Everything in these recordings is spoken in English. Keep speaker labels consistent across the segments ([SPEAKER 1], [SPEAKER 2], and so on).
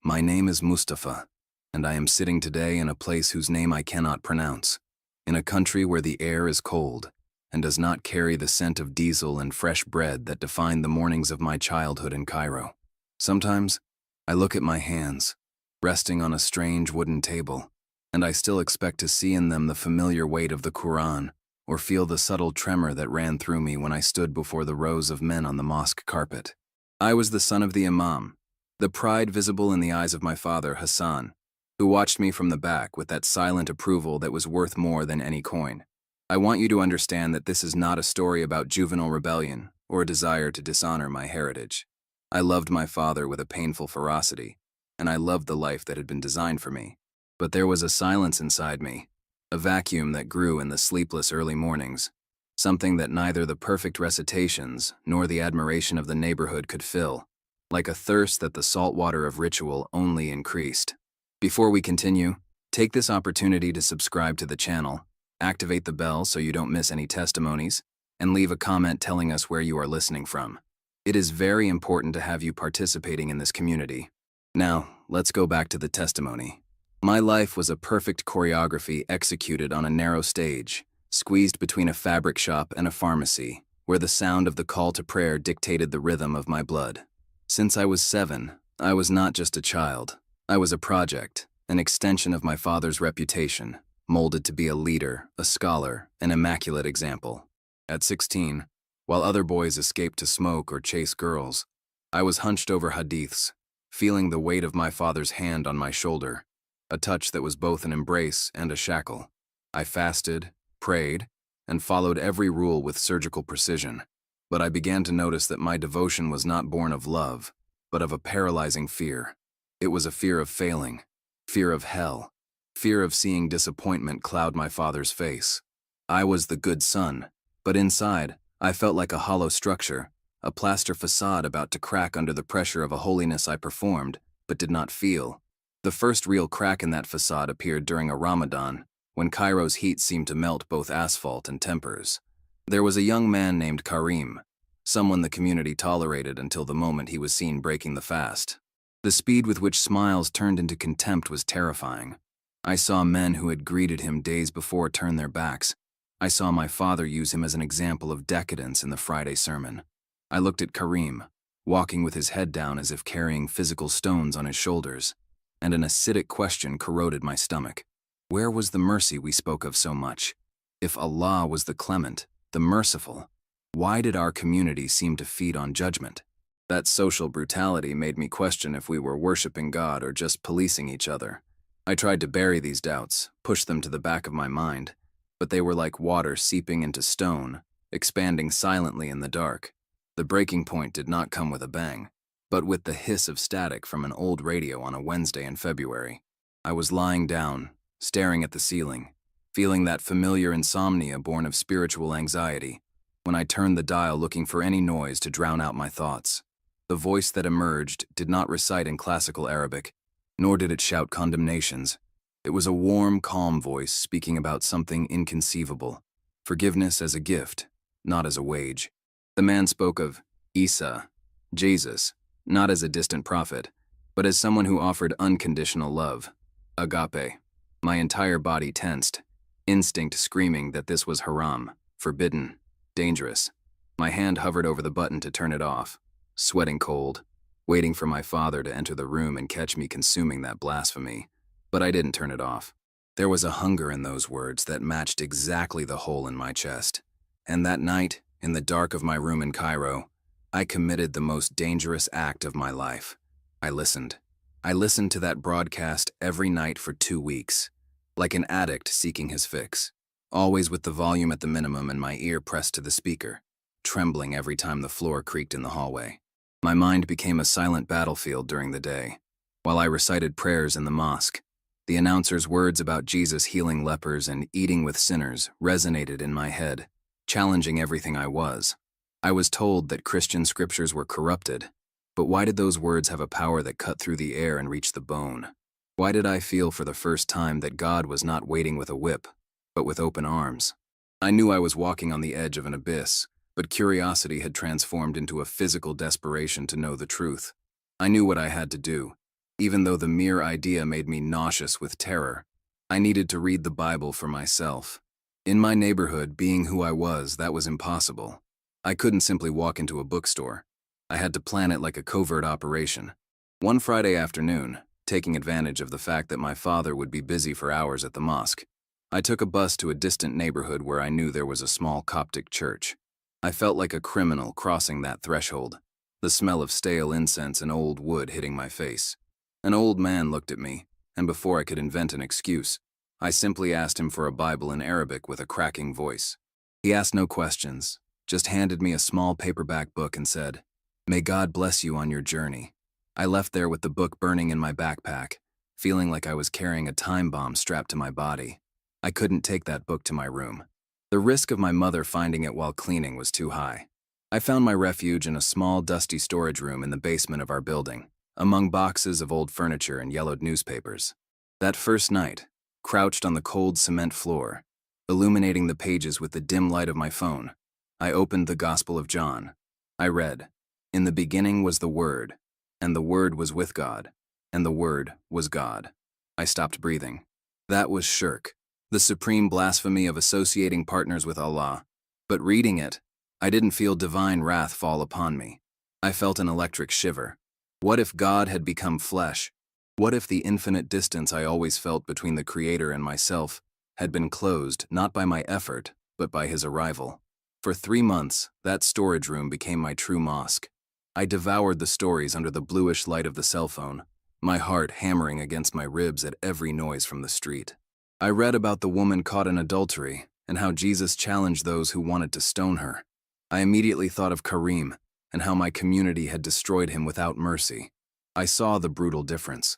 [SPEAKER 1] My name is Mustafa, and I am sitting today in a place whose name I cannot pronounce, in a country where the air is cold and does not carry the scent of diesel and fresh bread that defined the mornings of my childhood in Cairo. Sometimes, I look at my hands, resting on a strange wooden table, and I still expect to see in them the familiar weight of the Quran, or feel the subtle tremor that ran through me when I stood before the rows of men on the mosque carpet. I was the son of the Imam, the pride visible in the eyes of my father, Hassan, who watched me from the back with that silent approval that was worth more than any coin. I want you to understand that this is not a story about juvenile rebellion or a desire to dishonor my heritage. I loved my father with a painful ferocity, and I loved the life that had been designed for me. But there was a silence inside me, a vacuum that grew in the sleepless early mornings, something that neither the perfect recitations nor the admiration of the neighborhood could fill, like a thirst that the salt water of ritual only increased. Before we continue, take this opportunity to subscribe to the channel, activate the bell so you don't miss any testimonies, and leave a comment telling us where you are listening from. It is very important to have you participating in this community. Now, let's go back to the testimony. My life was a perfect choreography executed on a narrow stage, squeezed between a fabric shop and a pharmacy, where the sound of the call to prayer dictated the rhythm of my blood. Since I was 7, I was not just a child. I was a project, an extension of my father's reputation, molded to be a leader, a scholar, an immaculate example. At 16, while other boys escaped to smoke or chase girls, I was hunched over hadiths, feeling the weight of my father's hand on my shoulder, a touch that was both an embrace and a shackle. I fasted, prayed, and followed every rule with surgical precision, but I began to notice that my devotion was not born of love, but of a paralyzing fear. It was a fear of failing, fear of hell, fear of seeing disappointment cloud my father's face. I was the good son, but inside, I felt like a hollow structure, a plaster facade about to crack under the pressure of a holiness I performed, but did not feel. The first real crack in that facade appeared during a Ramadan, when Cairo's heat seemed to melt both asphalt and tempers. There was a young man named Karim, someone the community tolerated until the moment he was seen breaking the fast. The speed with which smiles turned into contempt was terrifying. I saw men who had greeted him days before turn their backs. I saw my father use him as an example of decadence in the Friday sermon. I looked at Karim, walking with his head down as if carrying physical stones on his shoulders, and an acidic question corroded my stomach. Where was the mercy we spoke of so much? If Allah was the clement, the merciful, why did our community seem to feed on judgment? That social brutality made me question if we were worshiping God or just policing each other. I tried to bury these doubts, push them to the back of my mind, but they were like water seeping into stone, expanding silently in the dark. The breaking point did not come with a bang, but with the hiss of static from an old radio on a Wednesday in February. I was lying down, staring at the ceiling, feeling that familiar insomnia born of spiritual anxiety, when I turned the dial looking for any noise to drown out my thoughts. The voice that emerged did not recite in classical Arabic, nor did it shout condemnations. It was a warm, calm voice speaking about something inconceivable, forgiveness as a gift, not as a wage. The man spoke of Isa, Jesus, not as a distant prophet, but as someone who offered unconditional love, agape. My entire body tensed, instinct screaming that this was haram, forbidden, dangerous. My hand hovered over the button to turn it off, sweating cold, waiting for my father to enter the room and catch me consuming that blasphemy. But I didn't turn it off. There was a hunger in those words that matched exactly the hole in my chest. And that night, in the dark of my room in Cairo, I committed the most dangerous act of my life. I listened. I listened to that broadcast every night for 2 weeks, like an addict seeking his fix, always with the volume at the minimum and my ear pressed to the speaker, trembling every time the floor creaked in the hallway. My mind became a silent battlefield during the day. While I recited prayers in the mosque, the announcer's words about Jesus healing lepers and eating with sinners resonated in my head, challenging everything I was. I was told that Christian scriptures were corrupted, but why did those words have a power that cut through the air and reached the bone? Why did I feel for the first time that God was not waiting with a whip, but with open arms? I knew I was walking on the edge of an abyss, but curiosity had transformed into a physical desperation to know the truth. I knew what I had to do. Even though the mere idea made me nauseous with terror, I needed to read the Bible for myself. In my neighborhood, being who I was, that was impossible. I couldn't simply walk into a bookstore. I had to plan it like a covert operation. One Friday afternoon, taking advantage of the fact that my father would be busy for hours at the mosque, I took a bus to a distant neighborhood where I knew there was a small Coptic church. I felt like a criminal crossing that threshold, the smell of stale incense and old wood hitting my face. An old man looked at me, and before I could invent an excuse, I simply asked him for a Bible in Arabic with a cracking voice. He asked no questions, just handed me a small paperback book and said, "May God bless you on your journey." I left there with the book burning in my backpack, feeling like I was carrying a time bomb strapped to my body. I couldn't take that book to my room. The risk of my mother finding it while cleaning was too high. I found my refuge in a small, dusty storage room in the basement of our building, among boxes of old furniture and yellowed newspapers. That first night, crouched on the cold cement floor, illuminating the pages with the dim light of my phone, I opened the Gospel of John. I read, "In the beginning was the Word, and the Word was with God, and the Word was God." I stopped breathing. That was shirk, the supreme blasphemy of associating partners with Allah. But reading it, I didn't feel divine wrath fall upon me. I felt an electric shiver. What if God had become flesh? What if the infinite distance I always felt between the Creator and myself had been closed not by my effort, but by His arrival? For 3 months, that storage room became my true mosque. I devoured the stories under the bluish light of the cell phone, my heart hammering against my ribs at every noise from the street. I read about the woman caught in adultery and how Jesus challenged those who wanted to stone her. I immediately thought of Karim and how my community had destroyed him without mercy. I saw the brutal difference.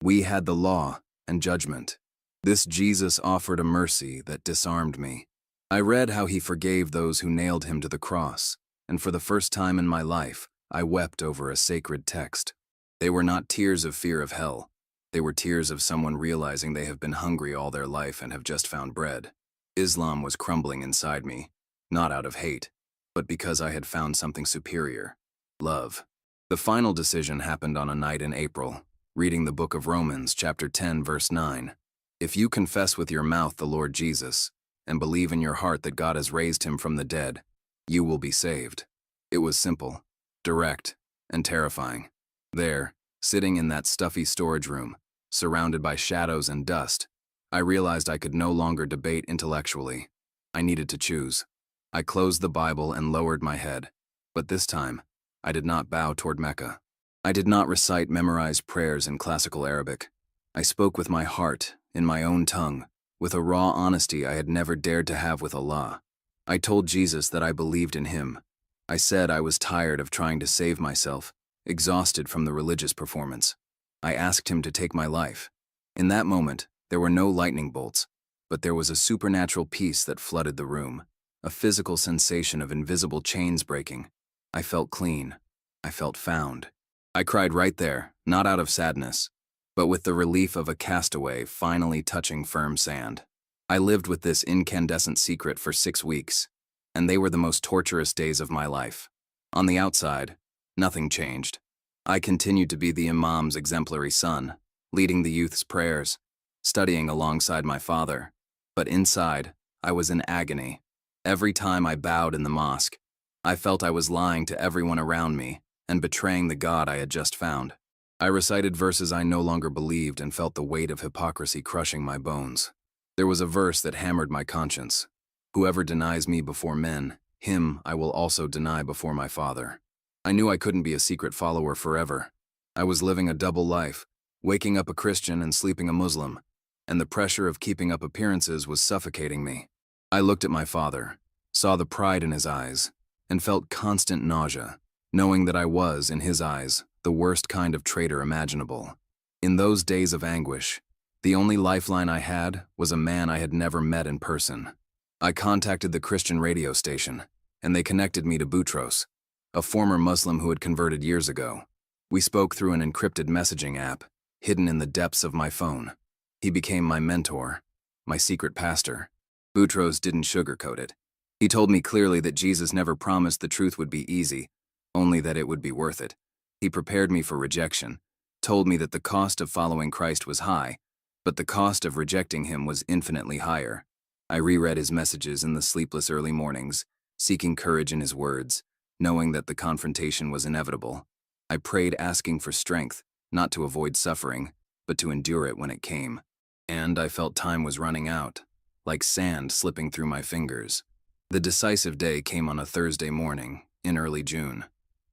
[SPEAKER 1] We had the law and judgment. This Jesus offered a mercy that disarmed me. I read how he forgave those who nailed him to the cross, and for the first time in my life, I wept over a sacred text. They were not tears of fear of hell. They were tears of someone realizing they have been hungry all their life and have just found bread. Islam was crumbling inside me, not out of hate, but because I had found something superior: love. The final decision happened on a night in April, reading the book of Romans, chapter 10, verse 9. If you confess with your mouth the Lord Jesus, and believe in your heart that God has raised him from the dead, you will be saved. It was simple, direct, and terrifying. There, sitting in that stuffy storage room, surrounded by shadows and dust, I realized I could no longer debate intellectually. I needed to choose. I closed the Bible and lowered my head, but this time, I did not bow toward Mecca. I did not recite memorized prayers in classical Arabic. I spoke with my heart, in my own tongue, with a raw honesty I had never dared to have with Allah. I told Jesus that I believed in him. I said I was tired of trying to save myself, exhausted from the religious performance. I asked him to take my life. In that moment, there were no lightning bolts, but there was a supernatural peace that flooded the room, a physical sensation of invisible chains breaking. I felt clean. I felt found. I cried right there, not out of sadness, but with the relief of a castaway finally touching firm sand. I lived with this incandescent secret for 6 weeks, and they were the most torturous days of my life. On the outside, nothing changed. I continued to be the Imam's exemplary son, leading the youth's prayers, studying alongside my father. But inside, I was in agony. Every time I bowed in the mosque, I felt I was lying to everyone around me and betraying the God I had just found. I recited verses I no longer believed and felt the weight of hypocrisy crushing my bones. There was a verse that hammered my conscience. Whoever denies me before men, him I will also deny before my Father. I knew I couldn't be a secret follower forever. I was living a double life, waking up a Christian and sleeping a Muslim, and the pressure of keeping up appearances was suffocating me. I looked at my father, saw the pride in his eyes, and felt constant nausea, knowing that I was, in his eyes, the worst kind of traitor imaginable. In those days of anguish, the only lifeline I had was a man I had never met in person. I contacted the Christian radio station, and they connected me to Boutros, a former Muslim who had converted years ago. We spoke through an encrypted messaging app, hidden in the depths of my phone. He became my mentor, my secret pastor. Boutros didn't sugarcoat it. He told me clearly that Jesus never promised the truth would be easy, only that it would be worth it. He prepared me for rejection, told me that the cost of following Christ was high, but the cost of rejecting him was infinitely higher. I reread his messages in the sleepless early mornings, seeking courage in his words, knowing that the confrontation was inevitable. I prayed asking for strength, not to avoid suffering, but to endure it when it came. And I felt time was running out, like sand slipping through my fingers. The decisive day came on a Thursday morning, in early June.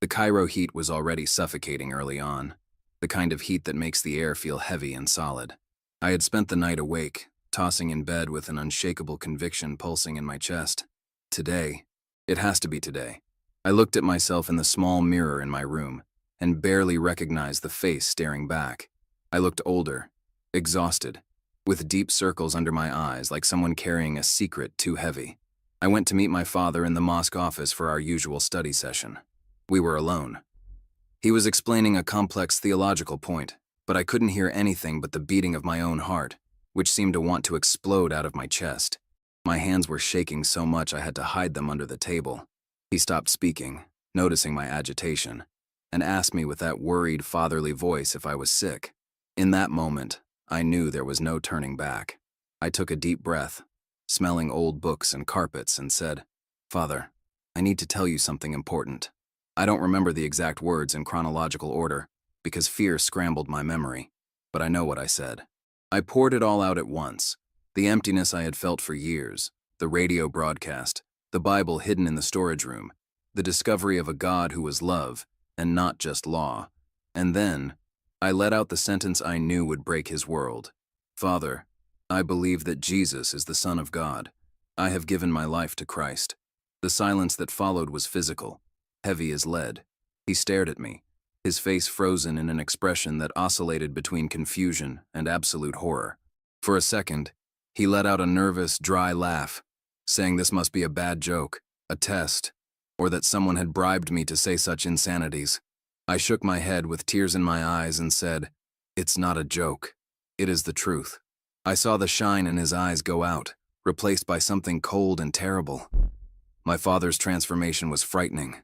[SPEAKER 1] The Cairo heat was already suffocating early on, the kind of heat that makes the air feel heavy and solid. I had spent the night awake, tossing in bed with an unshakable conviction pulsing in my chest. Today. It has to be today. I looked at myself in the small mirror in my room, and barely recognized the face staring back. I looked older, exhausted, with deep circles under my eyes like someone carrying a secret too heavy. I went to meet my father in the mosque office for our usual study session. We were alone. He was explaining a complex theological point, but I couldn't hear anything but the beating of my own heart, which seemed to want to explode out of my chest. My hands were shaking so much I had to hide them under the table. He stopped speaking, noticing my agitation, and asked me with that worried fatherly voice if I was sick. In that moment, I knew there was no turning back. I took a deep breath, smelling old books and carpets, and said, "Father, I need to tell you something important." I don't remember the exact words in chronological order, because fear scrambled my memory, but I know what I said. I poured it all out at once, the emptiness I had felt for years, the radio broadcast, the Bible hidden in the storage room, the discovery of a God who was love, and not just law. And then, I let out the sentence I knew would break his world. "Father, I believe that Jesus is the Son of God. I have given my life to Christ." The silence that followed was physical, heavy as lead. He stared at me, his face frozen in an expression that oscillated between confusion and absolute horror. For a second, he let out a nervous, dry laugh, saying this must be a bad joke, a test, or that someone had bribed me to say such insanities. I shook my head with tears in my eyes and said, "It's not a joke. It is the truth." I saw the shine in his eyes go out, replaced by something cold and terrible. My father's transformation was frightening.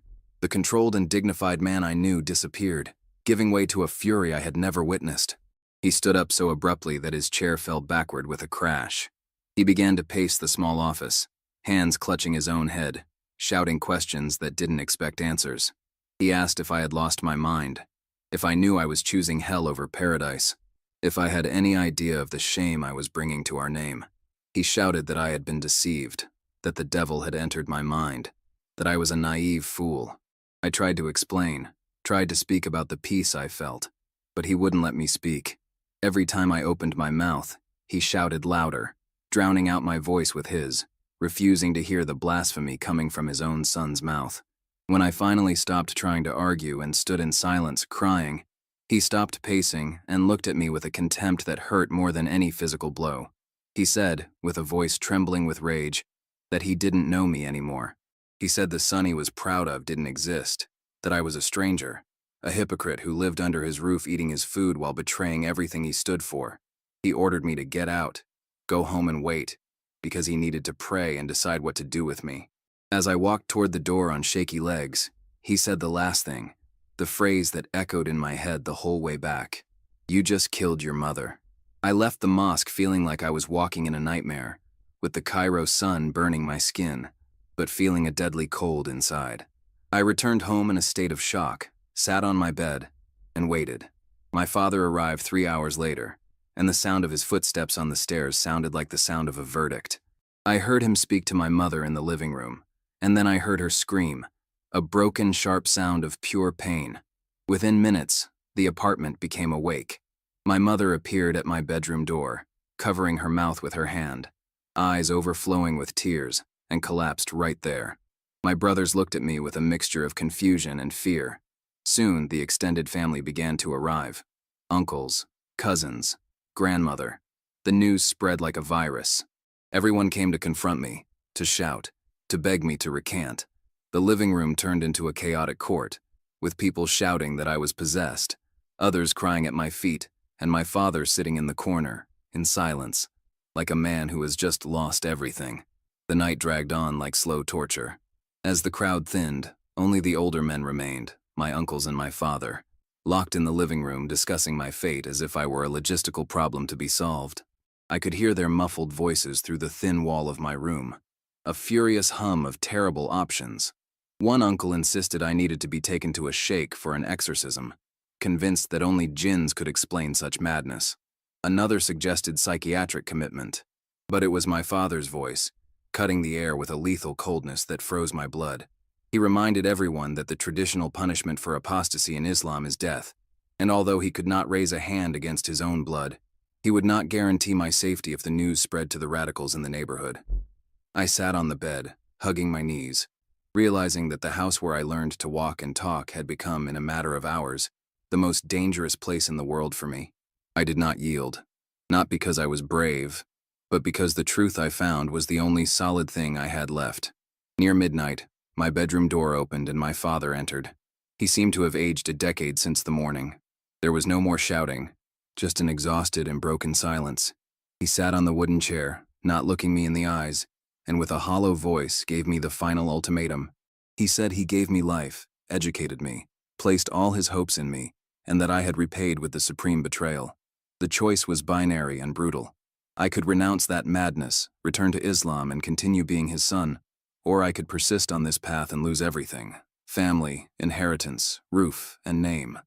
[SPEAKER 1] The controlled and dignified man I knew disappeared, giving way to a fury I had never witnessed. He stood up so abruptly that his chair fell backward with a crash. He began to pace the small office, hands clutching his own head, shouting questions that didn't expect answers. He asked if I had lost my mind, if I knew I was choosing hell over paradise, if I had any idea of the shame I was bringing to our name. He shouted that I had been deceived, that the devil had entered my mind, that I was a naive fool. I tried to explain, tried to speak about the peace I felt, but he wouldn't let me speak. Every time I opened my mouth, he shouted louder, drowning out my voice with his, refusing to hear the blasphemy coming from his own son's mouth. When I finally stopped trying to argue and stood in silence, crying, he stopped pacing and looked at me with a contempt that hurt more than any physical blow. He said, with a voice trembling with rage, that he didn't know me anymore. He said the son he was proud of didn't exist, that I was a stranger, a hypocrite who lived under his roof eating his food while betraying everything he stood for. He ordered me to get out, go home and wait, because he needed to pray and decide what to do with me. As I walked toward the door on shaky legs, he said the last thing, the phrase that echoed in my head the whole way back. "You just killed your mother." I left the mosque feeling like I was walking in a nightmare, with the Cairo sun burning my skin, but feeling a deadly cold inside. I returned home in a state of shock, sat on my bed, and waited. My father arrived 3 hours later, and the sound of his footsteps on the stairs sounded like the sound of a verdict. I heard him speak to my mother in the living room, and then I heard her scream, a broken, sharp sound of pure pain. Within minutes, the apartment became awake. My mother appeared at my bedroom door, covering her mouth with her hand, eyes overflowing with tears, and collapsed right there. My brothers looked at me with a mixture of confusion and fear. Soon, the extended family began to arrive. Uncles, cousins, grandmother. The news spread like a virus. Everyone came to confront me, to shout, to beg me to recant. The living room turned into a chaotic court, with people shouting that I was possessed, others crying at my feet, and my father sitting in the corner, in silence, like a man who has just lost everything. The night dragged on like slow torture. As the crowd thinned, only the older men remained, my uncles and my father. locked in the living room discussing my fate as if I were a logistical problem to be solved. I could hear their muffled voices through the thin wall of my room, a furious hum of terrible options. One uncle insisted I needed to be taken to a sheikh for an exorcism, convinced that only jinns could explain such madness. Another suggested psychiatric commitment, but it was my father's voice, cutting the air with a lethal coldness that froze my blood. He reminded everyone that the traditional punishment for apostasy in Islam is death, and although he could not raise a hand against his own blood, he would not guarantee my safety if the news spread to the radicals in the neighborhood. I sat on the bed, hugging my knees, realizing that the house where I learned to walk and talk had become, in a matter of hours, the most dangerous place in the world for me. I did not yield, not because I was brave, but because the truth I found was the only solid thing I had left. Near midnight, my bedroom door opened and my father entered. He seemed to have aged a decade since the morning. There was no more shouting, just an exhausted and broken silence. He sat on the wooden chair, not looking me in the eyes, and with a hollow voice gave me the final ultimatum. He said he gave me life, educated me, placed all his hopes in me, and that I had repaid with the supreme betrayal. The choice was binary and brutal. I could renounce that madness, return to Islam and continue being his son, or I could persist on this path and lose everything: family, inheritance, roof, and name.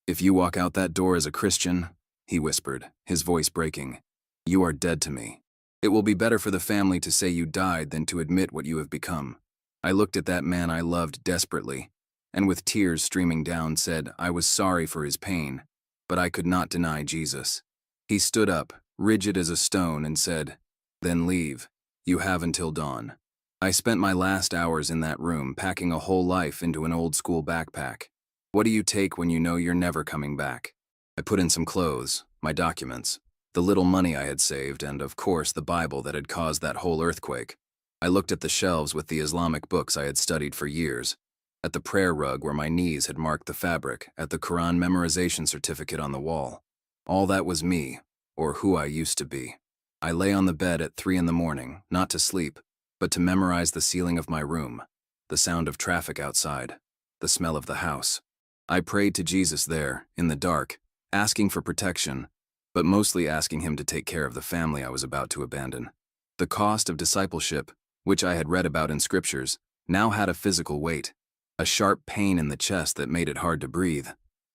[SPEAKER 1] "If you walk out that door as a Christian," he whispered, his voice breaking, "you are dead to me. It will be better for the family to say you died than to admit what you have become." I looked at that man I loved desperately, and with tears streaming down said I was sorry for his pain, but I could not deny Jesus. He stood up, rigid as a stone, and said, "Then leave. You have until dawn." I spent my last hours in that room packing a whole life into an old-school backpack. What do you take when you know you're never coming back? I put in some clothes, my documents, the little money I had saved, and of course the Bible that had caused that whole earthquake. I looked at the shelves with the Islamic books I had studied for years, at the prayer rug where my knees had marked the fabric, at the Quran memorization certificate on the wall. All that was me, or who I used to be. I lay on the bed at 3 in the morning, not to sleep, but to memorize the ceiling of my room, the sound of traffic outside, the smell of the house. I prayed to Jesus there, in the dark, asking for protection, but mostly asking him to take care of the family I was about to abandon. The cost of discipleship, which I had read about in scriptures, now had a physical weight, a sharp pain in the chest that made it hard to breathe.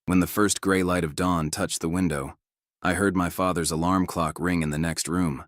[SPEAKER 1] When the first gray light of dawn touched the window, I heard my father's alarm clock ring in the next room.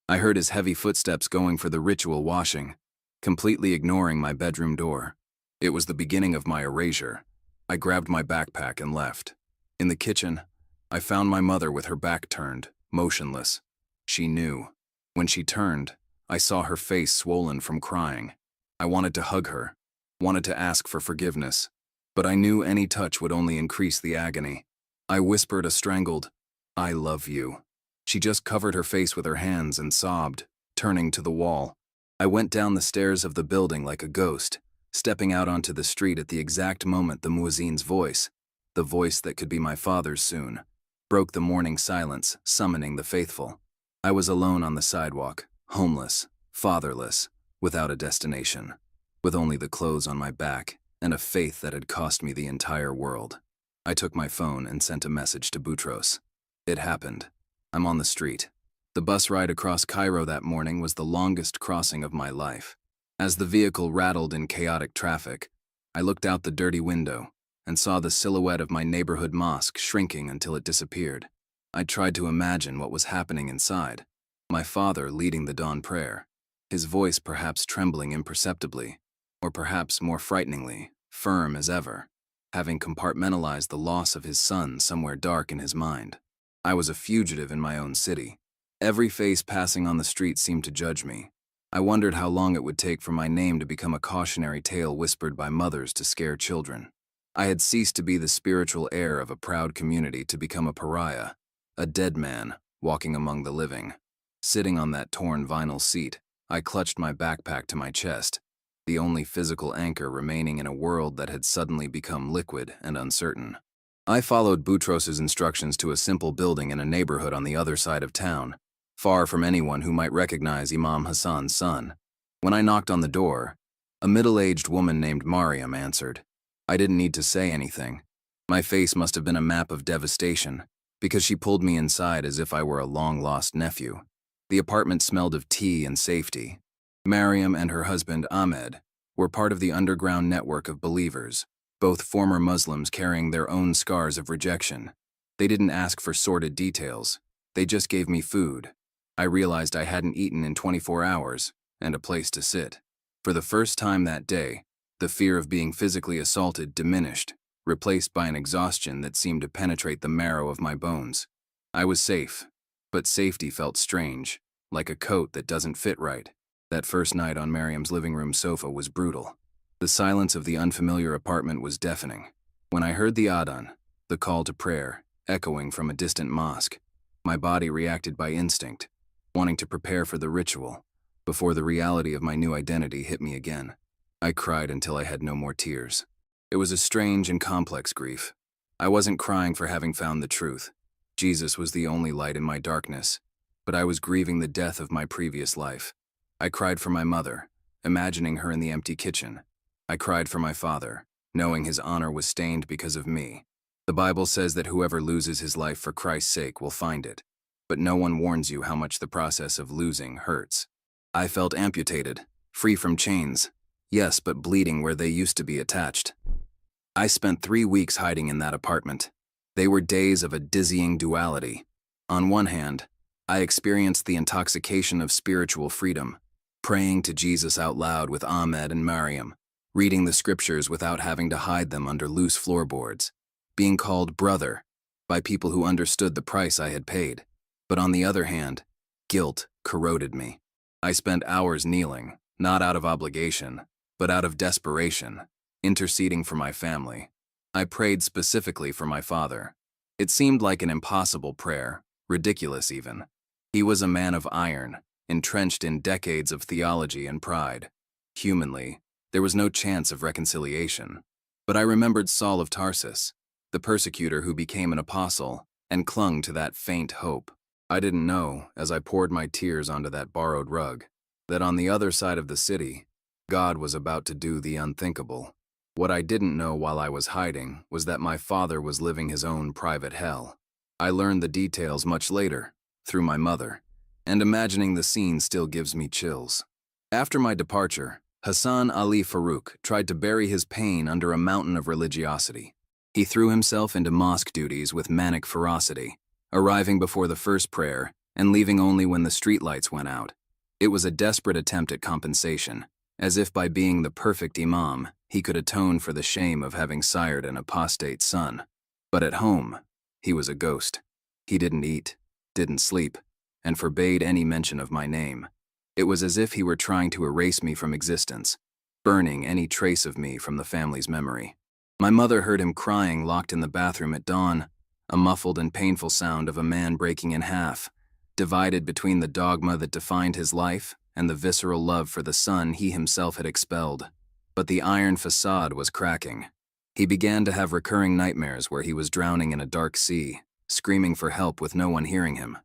[SPEAKER 1] I heard his heavy footsteps going for the ritual washing, completely ignoring my bedroom door. It was the beginning of my erasure. I grabbed my backpack and left. In the kitchen, I found my mother with her back turned, motionless. She knew. When she turned, I saw her face swollen from crying. I wanted to hug her, wanted to ask for forgiveness, but I knew any touch would only increase the agony. I whispered a strangled, "I love you." She just covered her face with her hands and sobbed, turning to the wall. I went down the stairs of the building like a ghost, stepping out onto the street at the exact moment the muezzin's voice, the voice that could be my father's soon, broke the morning silence, summoning the faithful. I was alone on the sidewalk, homeless, fatherless, without a destination, with only the clothes on my back and a faith that had cost me the entire world. I took my phone and sent a message to Boutros. It happened. I'm on the street. The bus ride across Cairo that morning was the longest crossing of my life. As the vehicle rattled in chaotic traffic, I looked out the dirty window and saw the silhouette of my neighborhood mosque shrinking until it disappeared. I tried to imagine what was happening inside. My father leading the dawn prayer, his voice perhaps trembling imperceptibly, or perhaps more frighteningly, firm as ever, having compartmentalized the loss of his son somewhere dark in his mind. I was a fugitive in my own city. Every face passing on the street seemed to judge me. I wondered how long it would take for my name to become a cautionary tale whispered by mothers to scare children. I had ceased to be the spiritual heir of a proud community to become a pariah, a dead man walking among the living. Sitting on that torn vinyl seat, I clutched my backpack to my chest, the only physical anchor remaining in a world that had suddenly become liquid and uncertain. I followed Boutros's instructions to a simple building in a neighborhood on the other side of town, far from anyone who might recognize Imam Hassan's son. When I knocked on the door, a middle-aged woman named Mariam answered. I didn't need to say anything. My face must have been a map of devastation, because she pulled me inside as if I were a long-lost nephew. The apartment smelled of tea and safety. Mariam and her husband, Ahmed, were part of the underground network of believers, both former Muslims carrying their own scars of rejection. They didn't ask for sordid details. They just gave me food. I realized I hadn't eaten in 24 hours, and a place to sit. For the first time that day, the fear of being physically assaulted diminished, replaced by an exhaustion that seemed to penetrate the marrow of my bones. I was safe, but safety felt strange, like a coat that doesn't fit right. That first night on Mariam's living room sofa was brutal. The silence of the unfamiliar apartment was deafening. When I heard the adhan, the call to prayer, echoing from a distant mosque, my body reacted by instinct, wanting to prepare for the ritual, before the reality of my new identity hit me again. I cried until I had no more tears. It was a strange and complex grief. I wasn't crying for having found the truth. Jesus was the only light in my darkness, but I was grieving the death of my previous life. I cried for my mother, imagining her in the empty kitchen. I cried for my father, knowing his honor was stained because of me. The Bible says that whoever loses his life for Christ's sake will find it, but no one warns you how much the process of losing hurts. I felt amputated, free from chains, yes, but bleeding where they used to be attached. I spent 3 weeks hiding in that apartment. They were days of a dizzying duality. On one hand, I experienced the intoxication of spiritual freedom, praying to Jesus out loud with Ahmed and Mariam, reading the scriptures without having to hide them under loose floorboards, being called brother by people who understood the price I had paid. But on the other hand, guilt corroded me. I spent hours kneeling, not out of obligation, but out of desperation, interceding for my family. I prayed specifically for my father. It seemed like an impossible prayer, ridiculous even. He was a man of iron, entrenched in decades of theology and pride. Humanly, there was no chance of reconciliation. But I remembered Saul of Tarsus, the persecutor who became an apostle, and clung to that faint hope. I didn't know, as I poured my tears onto that borrowed rug, that on the other side of the city, God was about to do the unthinkable. What I didn't know while I was hiding was that my father was living his own private hell. I learned the details much later, through my mother, and imagining the scene still gives me chills. After my departure, Hassan Ali Farouk tried to bury his pain under a mountain of religiosity. He threw himself into mosque duties with manic ferocity, arriving before the first prayer and leaving only when the streetlights went out. It was a desperate attempt at compensation, as if by being the perfect Imam, he could atone for the shame of having sired an apostate son. But at home, he was a ghost. He didn't eat, didn't sleep, and forbade any mention of my name. It was as if he were trying to erase me from existence, burning any trace of me from the family's memory. My mother heard him crying locked in the bathroom at dawn, a muffled and painful sound of a man breaking in half, divided between the dogma that defined his life and the visceral love for the son he himself had expelled. But the iron facade was cracking. He began to have recurring nightmares where he was drowning in a dark sea, screaming for help with no one hearing him.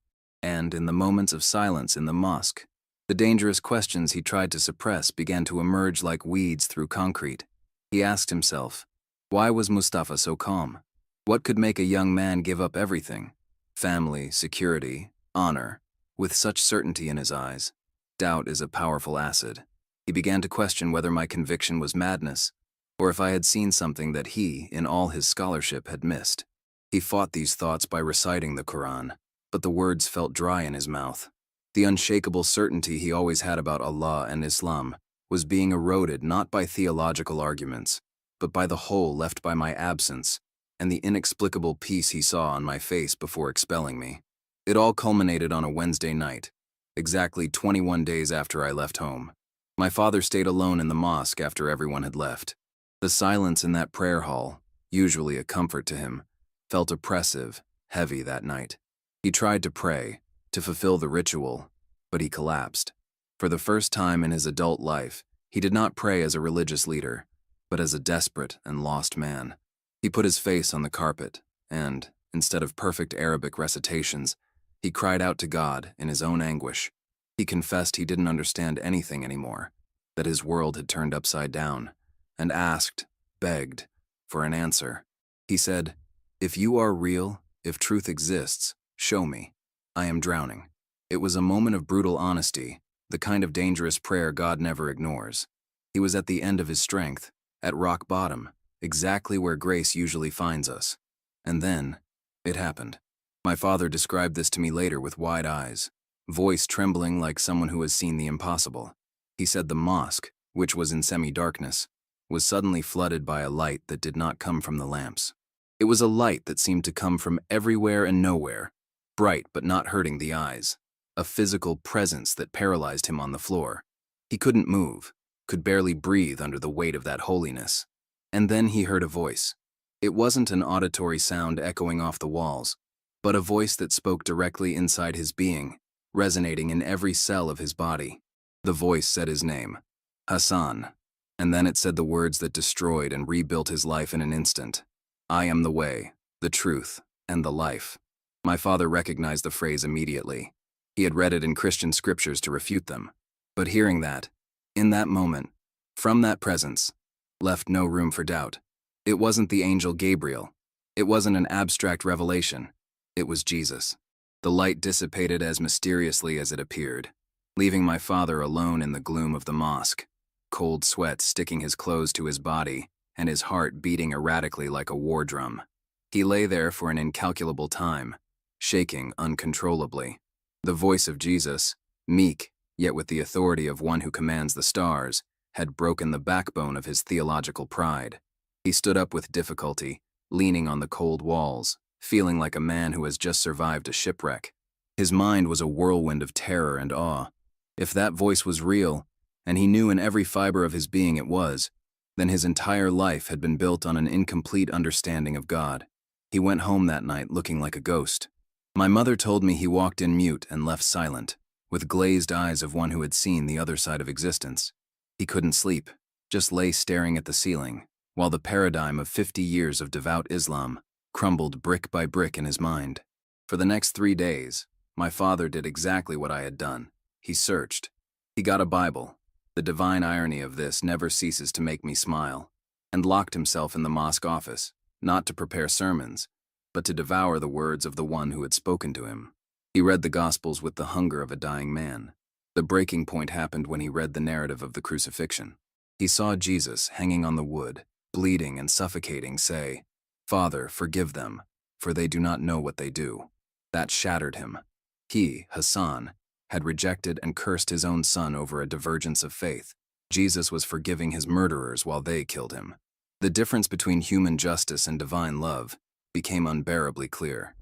[SPEAKER 1] And in the moments of silence in the mosque, the dangerous questions he tried to suppress began to emerge like weeds through concrete. He asked himself, why was Mustafa so calm? What could make a young man give up everything? Family, security, honor, with such certainty in his eyes. Doubt is a powerful acid. He began to question whether my conviction was madness, or if I had seen something that he, in all his scholarship, had missed. He fought these thoughts by reciting the Quran, but the words felt dry in his mouth. The unshakable certainty he always had about Allah and Islam was being eroded not by theological arguments, but by the hole left by my absence and the inexplicable peace he saw on my face before expelling me. It all culminated on a Wednesday night, exactly 21 days after I left home. My father stayed alone in the mosque after everyone had left. The silence in that prayer hall, usually a comfort to him, felt oppressive, heavy that night. He tried to pray, to fulfill the ritual, but he collapsed. For the first time in his adult life, he did not pray as a religious leader, but as a desperate and lost man. He put his face on the carpet, and, instead of perfect Arabic recitations, he cried out to God in his own anguish. He confessed he didn't understand anything anymore, that his world had turned upside down, and asked, begged, for an answer. He said, "If you are real, if truth exists, show me. I am drowning." It was a moment of brutal honesty, the kind of dangerous prayer God never ignores. He was at the end of his strength, at rock bottom, exactly where grace usually finds us. And then, it happened. My father described this to me later with wide eyes, voice trembling like someone who has seen the impossible. He said the mosque, which was in semi-darkness, was suddenly flooded by a light that did not come from the lamps. It was a light that seemed to come from everywhere and nowhere, bright but not hurting the eyes, a physical presence that paralyzed him on the floor. He couldn't move, could barely breathe under the weight of that holiness. And then he heard a voice. It wasn't an auditory sound echoing off the walls, but a voice that spoke directly inside his being, resonating in every cell of his body. The voice said his name, Hassan, and then it said the words that destroyed and rebuilt his life in an instant. "I am the way, the truth, and the life." My father recognized the phrase immediately. He had read it in Christian scriptures to refute them. But hearing that, in that moment, from that presence, left no room for doubt. It wasn't the angel Gabriel. It wasn't an abstract revelation. It was Jesus. The light dissipated as mysteriously as it appeared, leaving my father alone in the gloom of the mosque, cold sweat sticking his clothes to his body and his heart beating erratically like a war drum. He lay there for an incalculable time, shaking uncontrollably. The voice of Jesus, meek, yet with the authority of one who commands the stars, had broken the backbone of his theological pride. He stood up with difficulty, leaning on the cold walls, feeling like a man who has just survived a shipwreck. His mind was a whirlwind of terror and awe. If that voice was real, and he knew in every fiber of his being it was, then his entire life had been built on an incomplete understanding of God. He went home that night looking like a ghost. My mother told me he walked in mute and left silent, with glazed eyes of one who had seen the other side of existence. He couldn't sleep, just lay staring at the ceiling, while the paradigm of 50 years of devout Islam crumbled brick by brick in his mind. For the next 3 days, my father did exactly what I had done. He searched. He got a Bible. The divine irony of this never ceases to make me smile, and locked himself in the mosque office, not to prepare sermons, but to devour the words of the one who had spoken to him. He read the Gospels with the hunger of a dying man. The breaking point happened when he read the narrative of the crucifixion. He saw Jesus hanging on the wood, bleeding and suffocating, say, "Father, forgive them, for they do not know what they do." That shattered him. He, Hassan, had rejected and cursed his own son over a divergence of faith. Jesus was forgiving his murderers while they killed him. The difference between human justice and divine love became unbearably clear.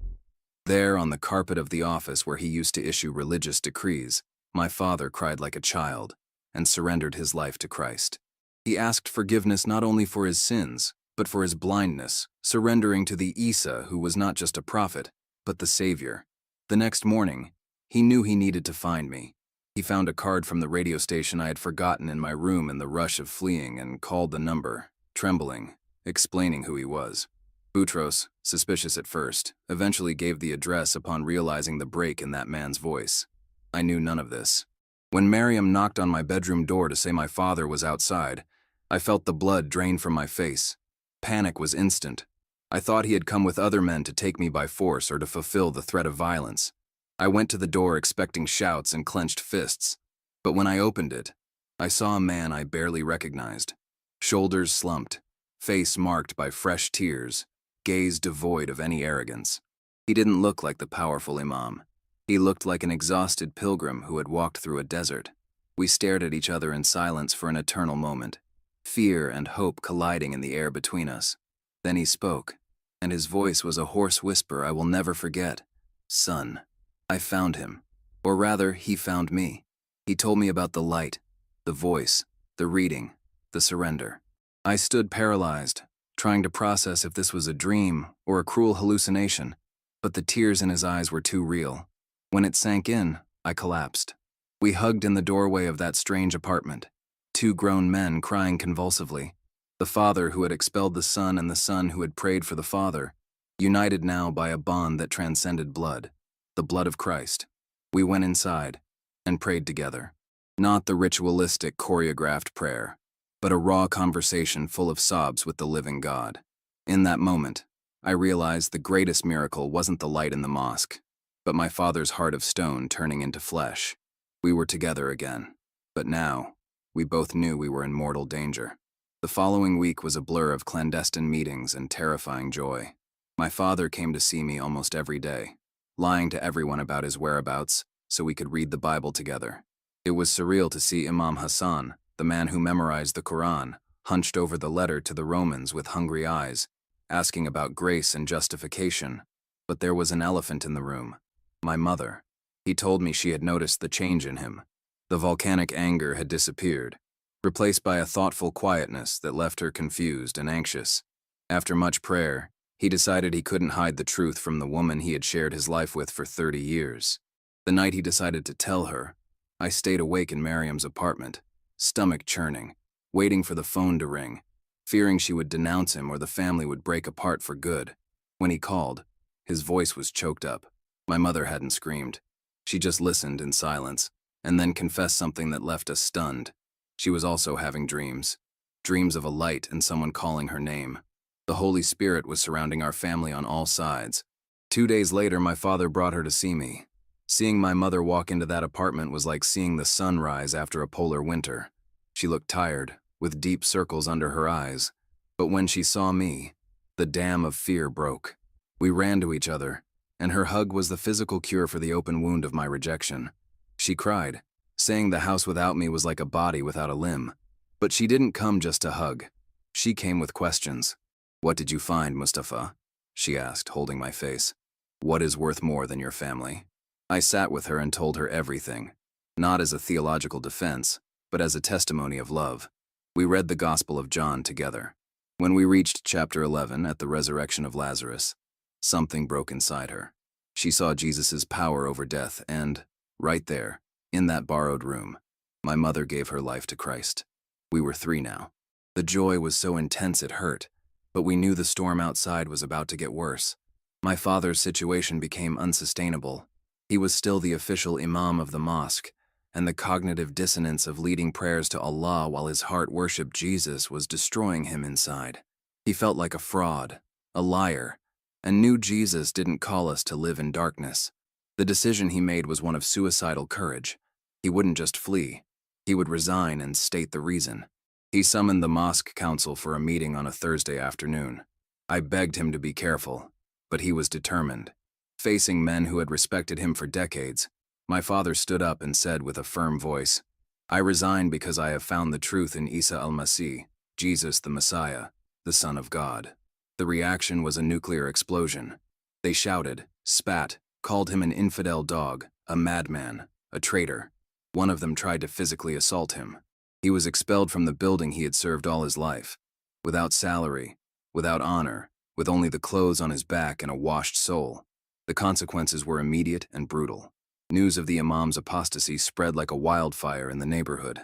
[SPEAKER 1] There, on the carpet of the office where he used to issue religious decrees, my father cried like a child and surrendered his life to Christ. He asked forgiveness not only for his sins, but for his blindness, surrendering to the Isa who was not just a prophet, but the Savior. The next morning, he knew he needed to find me. He found a card from the radio station I had forgotten in my room in the rush of fleeing and called the number, trembling, explaining who he was. Boutros, suspicious at first, eventually gave the address upon realizing the break in that man's voice. I knew none of this. When Miriam knocked on my bedroom door to say my father was outside, I felt the blood drain from my face. Panic was instant. I thought he had come with other men to take me by force or to fulfill the threat of violence. I went to the door expecting shouts and clenched fists, but when I opened it, I saw a man I barely recognized. Shoulders slumped, face marked by fresh tears, gaze devoid of any arrogance. He didn't look like the powerful Imam. He looked like an exhausted pilgrim who had walked through a desert. We stared at each other in silence for an eternal moment, fear and hope colliding in the air between us. Then he spoke, and his voice was a hoarse whisper I will never forget. "Son, I found him. Or rather, he found me. He told me about the light, the voice, the reading, the surrender." I stood paralyzed, trying to process if this was a dream or a cruel hallucination, but the tears in his eyes were too real. When it sank in, I collapsed. We hugged in the doorway of that strange apartment, 2 grown men crying convulsively. The father who had expelled the son and the son who had prayed for the father, united now by a bond that transcended blood, the blood of Christ. We went inside and prayed together. Not the ritualistic, choreographed prayer, but a raw conversation full of sobs with the living God. In that moment, I realized the greatest miracle wasn't the light in the mosque, but my father's heart of stone turning into flesh. We were together again, but now, we both knew we were in mortal danger. The following week was a blur of clandestine meetings and terrifying joy. My father came to see me almost every day, lying to everyone about his whereabouts so we could read the Bible together. It was surreal to see Imam Hassan, the man who memorized the Quran, hunched over the letter to the Romans with hungry eyes, asking about grace and justification. But there was an elephant in the room: my mother. He told me she had noticed the change in him. The volcanic anger had disappeared, replaced by a thoughtful quietness that left her confused and anxious. After much prayer, he decided he couldn't hide the truth from the woman he had shared his life with for 30 years. The night he decided to tell her, I stayed awake in Miriam's apartment, stomach churning, waiting for the phone to ring, fearing she would denounce him or the family would break apart for good. When he called, his voice was choked up. My mother hadn't screamed. She just listened in silence, and then confessed something that left us stunned. She was also having dreams. Dreams of a light and someone calling her name. The Holy Spirit was surrounding our family on all sides. 2 days later, my father brought her to see me. Seeing my mother walk into that apartment was like seeing the sun rise after a polar winter. She looked tired, with deep circles under her eyes. But when she saw me, the dam of fear broke. We ran to each other, and her hug was the physical cure for the open wound of my rejection. She cried, saying the house without me was like a body without a limb. But she didn't come just to hug. She came with questions. What did you find, Mustafa? She asked, holding my face. What is worth more than your family? I sat with her and told her everything, not as a theological defense, but as a testimony of love. We read the Gospel of John together. When we reached chapter 11 at the resurrection of Lazarus, something broke inside her. She saw Jesus' power over death and, right there, in that borrowed room, my mother gave her life to Christ. We were 3 now. The joy was so intense it hurt, but we knew the storm outside was about to get worse. My father's situation became unsustainable. He was still the official Imam of the mosque, and the cognitive dissonance of leading prayers to Allah while his heart worshipped Jesus was destroying him inside. He felt like a fraud, a liar, and knew Jesus didn't call us to live in darkness. The decision he made was one of suicidal courage. He wouldn't just flee. He would resign and state the reason. He summoned the mosque council for a meeting on a Thursday afternoon. I begged him to be careful, but he was determined. Facing men who had respected him for decades, my father stood up and said with a firm voice, I resign because I have found the truth in Isa al-Masih, Jesus the Messiah, the Son of God. The reaction was a nuclear explosion. They shouted, spat, called him an infidel dog, a madman, a traitor. One of them tried to physically assault him. He was expelled from the building he had served all his life, without salary, without honor, with only the clothes on his back and a washed soul. The consequences were immediate and brutal. News of the Imam's apostasy spread like a wildfire in the neighborhood.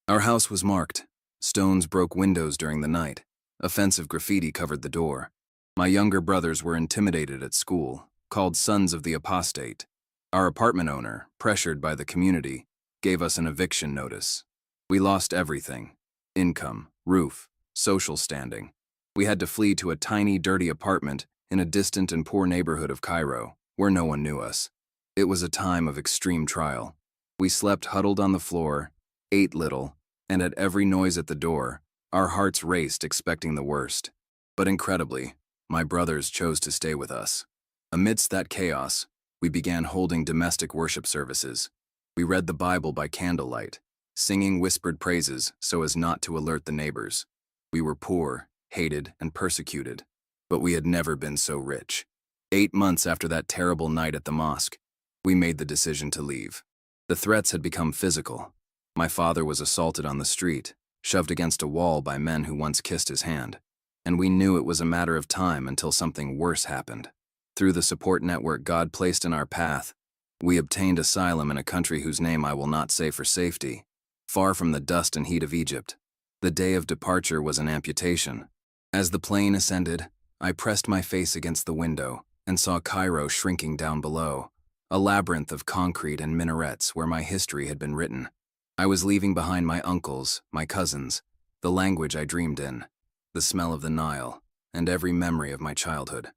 [SPEAKER 1] Our house was marked. Stones broke windows during the night. Offensive graffiti covered the door. My younger brothers were intimidated at school, called sons of the apostate. Our apartment owner, pressured by the community, gave us an eviction notice. We lost everything: income, roof, social standing. We had to flee to a tiny, dirty apartment in a distant and poor neighborhood of Cairo, where no one knew us. It was a time of extreme trial. We slept huddled on the floor, ate little, and at every noise at the door, our hearts raced expecting the worst. But incredibly, my brothers chose to stay with us. Amidst that chaos, we began holding domestic worship services. We read the Bible by candlelight, singing whispered praises so as not to alert the neighbors. We were poor, hated, and persecuted, but we had never been so rich. 8 months after that terrible night at the mosque, we made the decision to leave. The threats had become physical. My father was assaulted on the street, shoved against a wall by men who once kissed his hand, and we knew it was a matter of time until something worse happened. Through the support network God placed in our path, we obtained asylum in a country whose name I will not say for safety, far from the dust and heat of Egypt. The day of departure was an amputation. As the plane ascended, I pressed my face against the window and saw Cairo shrinking down below, a labyrinth of concrete and minarets where my history had been written. I was leaving behind my uncles, my cousins, the language I dreamed in, the smell of the Nile, and every memory of my childhood.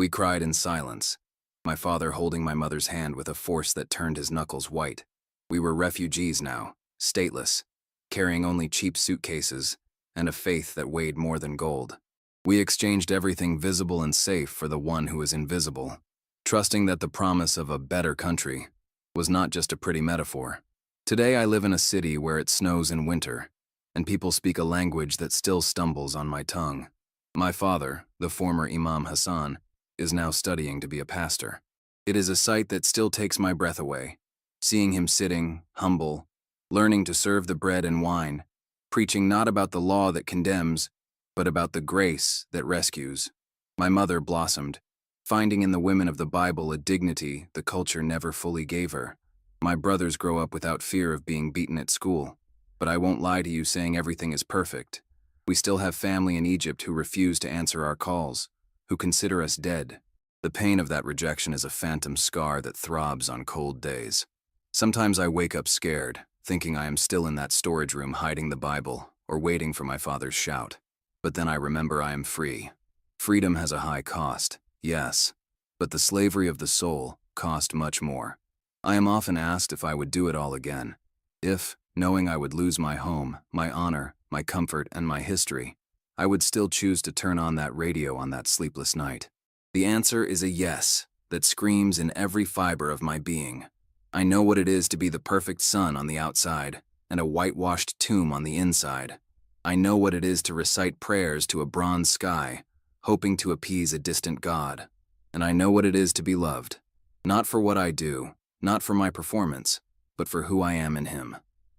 [SPEAKER 1] We cried in silence, my father holding my mother's hand with a force that turned his knuckles white. We were refugees now, stateless, carrying only cheap suitcases and a faith that weighed more than gold. We exchanged everything visible and safe for the one who is invisible, trusting that the promise of a better country was not just a pretty metaphor. Today I live in a city where it snows in winter, and people speak a language that still stumbles on my tongue. My father, the former Imam Hassan, is now studying to be a pastor. It is a sight that still takes my breath away, seeing him sitting, humble, learning to serve the bread and wine, preaching not about the law that condemns, but about the grace that rescues. My mother blossomed, finding in the women of the Bible a dignity the culture never fully gave her. My brothers grow up without fear of being beaten at school, but I won't lie to you saying everything is perfect. We still have family in Egypt who refuse to answer our calls, who consider us dead. The pain of that rejection is a phantom scar that throbs on cold days. Sometimes I wake up scared, thinking I am still in that storage room hiding the Bible or waiting for my father's shout. But then I remember I am free. Freedom has a high cost, yes, but the slavery of the soul cost much more. I am often asked if I would do it all again, if, knowing I would lose my home, my honor, my comfort, and my history, I would still choose to turn on that radio on that sleepless night. The answer is a yes that screams in every fiber of my being. I know what it is to be the perfect sun on the outside and a whitewashed tomb on the inside. I know what it is to recite prayers to a bronze sky, hoping to appease a distant God. And I know what it is to be loved, not for what I do, not for my performance, but for who I am in Him.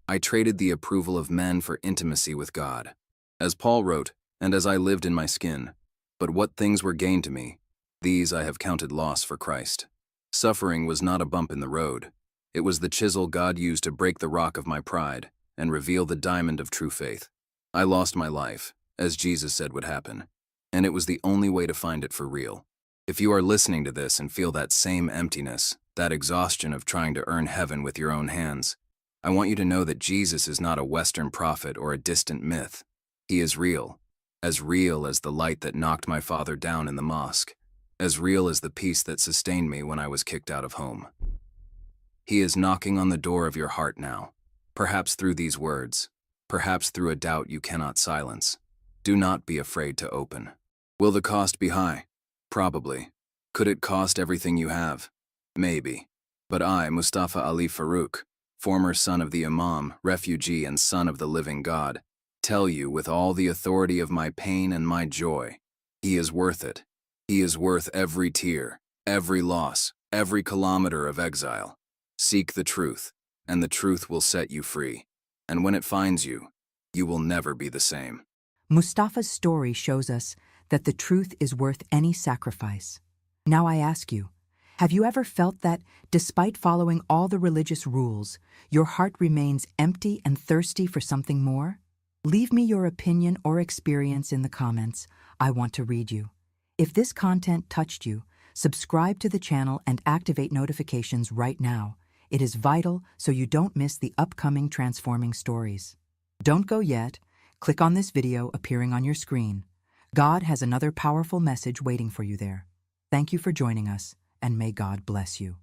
[SPEAKER 1] I traded the approval of men for intimacy with God. As Paul wrote, and as I lived in my skin, but what things were gained to me, these I have counted loss for Christ. Suffering was not a bump in the road. It was the chisel God used to break the rock of my pride and reveal the diamond of true faith. I lost my life, as Jesus said would happen, and it was the only way to find it for real. If you are listening to this and feel that same emptiness, that exhaustion of trying to earn heaven with your own hands, I want you to know that Jesus is not a Western prophet or a distant myth. He is real as the light that knocked my father down in the mosque, as real as the peace that sustained me when I was kicked out of home. He is knocking on the door of your heart now, perhaps through these words, perhaps through a doubt you cannot silence. Do not be afraid to open. Will the cost be high? Probably. Could it cost everything you have? Maybe. But I, Mustafa Ali Farouk, former son of the Imam, refugee and son of the living God, tell you with all the authority of my pain and my joy, He is worth it. He is worth every tear, every loss, every kilometer of exile. Seek the truth, and the truth will set you free. And when it finds you, you will never be the same.
[SPEAKER 2] Mustafa's story shows us that the truth is worth any sacrifice. Now I ask you, have you ever felt that, despite following all the religious rules, your heart remains empty and thirsty for something more? Leave me your opinion or experience in the comments. I want to read you. If this content touched you, subscribe to the channel and activate notifications right now. It is vital so you don't miss the upcoming transforming stories. Don't go yet. Click on this video appearing on your screen. God has another powerful message waiting for you there. Thank you for joining us, and may God bless you.